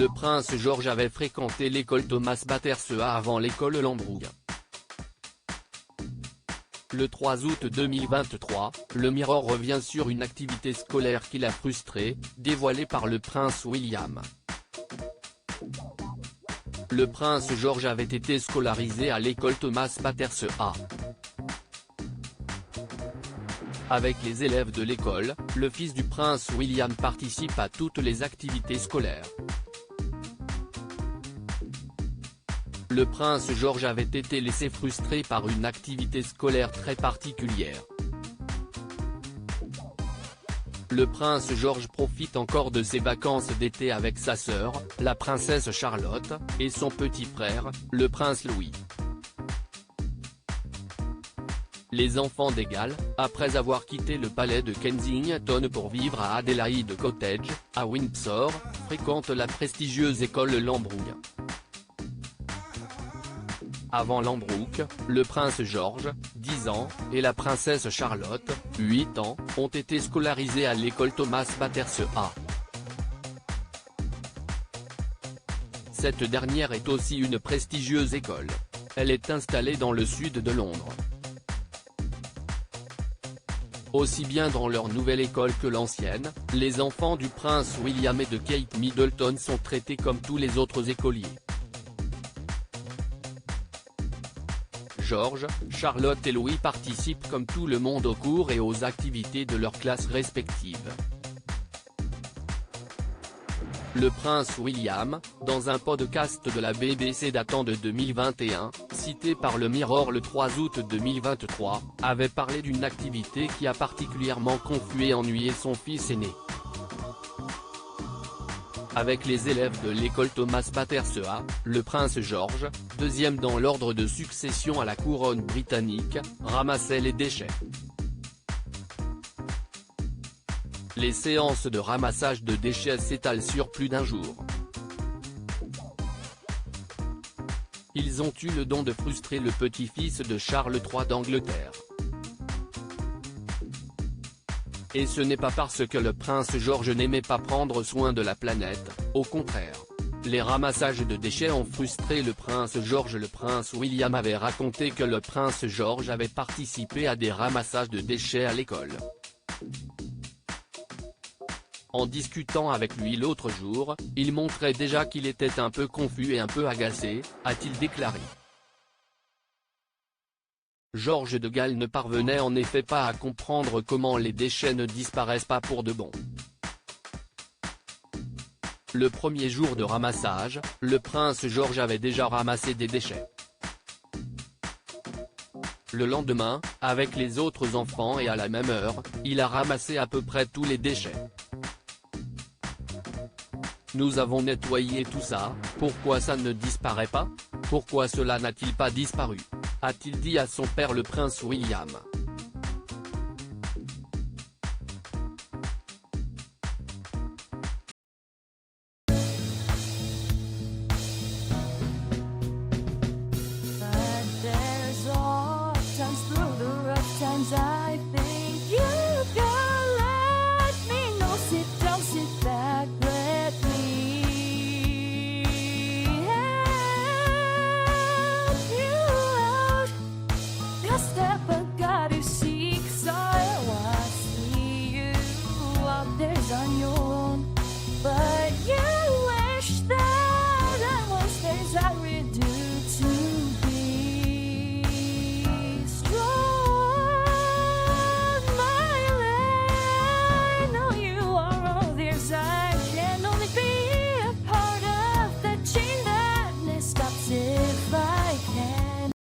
le prince George avait fréquenté l'école Thomas Battersea avant l'école Lambrougue. Le 3 août 2023, le Mirror revient sur une activité scolaire qui l'a frustré, dévoilée par le prince William. Le prince George avait été scolarisé à l'école Thomas Battersea. Avec les élèves de l'école, le fils du prince William participe à toutes les activités scolaires. Le prince George avait été laissé frustré par une activité scolaire très particulière. Le prince George profite encore de ses vacances d'été avec sa sœur, la princesse Charlotte, et son petit frère, le prince Louis. Les enfants de Galles, après avoir quitté le palais de Kensington pour vivre à Adelaide Cottage, à Windsor, fréquentent la prestigieuse école Lambrougue. Avant Lambrougue, le prince George, 10 ans, et la princesse Charlotte, 8 ans, ont été scolarisés à l'école Thomas Battersea. Cette dernière est aussi une prestigieuse école. Elle est installée dans le sud de Londres. Aussi bien dans leur nouvelle école que l'ancienne, les enfants du prince William et de Kate Middleton sont traités comme tous les autres écoliers. George, Charlotte et Louis participent comme tout le monde aux cours et aux activités de leurs classes respectives. Le prince William, dans un podcast de la BBC datant de 2021, cité par le Mirror le 3 août 2023, avait parlé d'une activité qui a particulièrement confus et ennuyé son fils aîné. Avec les élèves de l'école Thomas Battersea, le prince George, deuxième dans l'ordre de succession à la couronne britannique, ramassait les déchets. Les séances de ramassage de déchets s'étalent sur plus d'un jour. Ils ont eu le don de frustrer le petit-fils de Charles III d'Angleterre. Et ce n'est pas parce que le prince George n'aimait pas prendre soin de la planète, au contraire. Les ramassages de déchets ont frustré le prince George. Le prince William avait raconté que le prince George avait participé à des ramassages de déchets à l'école. En discutant avec lui l'autre jour, il montrait déjà qu'il était un peu confus et un peu agacé, a-t-il déclaré. George de Galles ne parvenait en effet pas à comprendre comment les déchets ne disparaissent pas pour de bon. Le premier jour de ramassage, le prince George avait déjà ramassé des déchets. Le lendemain, avec les autres enfants et à la même heure, il a ramassé à peu près tous les déchets. Nous avons nettoyé tout ça, pourquoi ça ne disparaît pas? Pourquoi cela n'a-t-il pas disparu? A-t-il dit à son père le prince William. But there's all times through the rough times I think you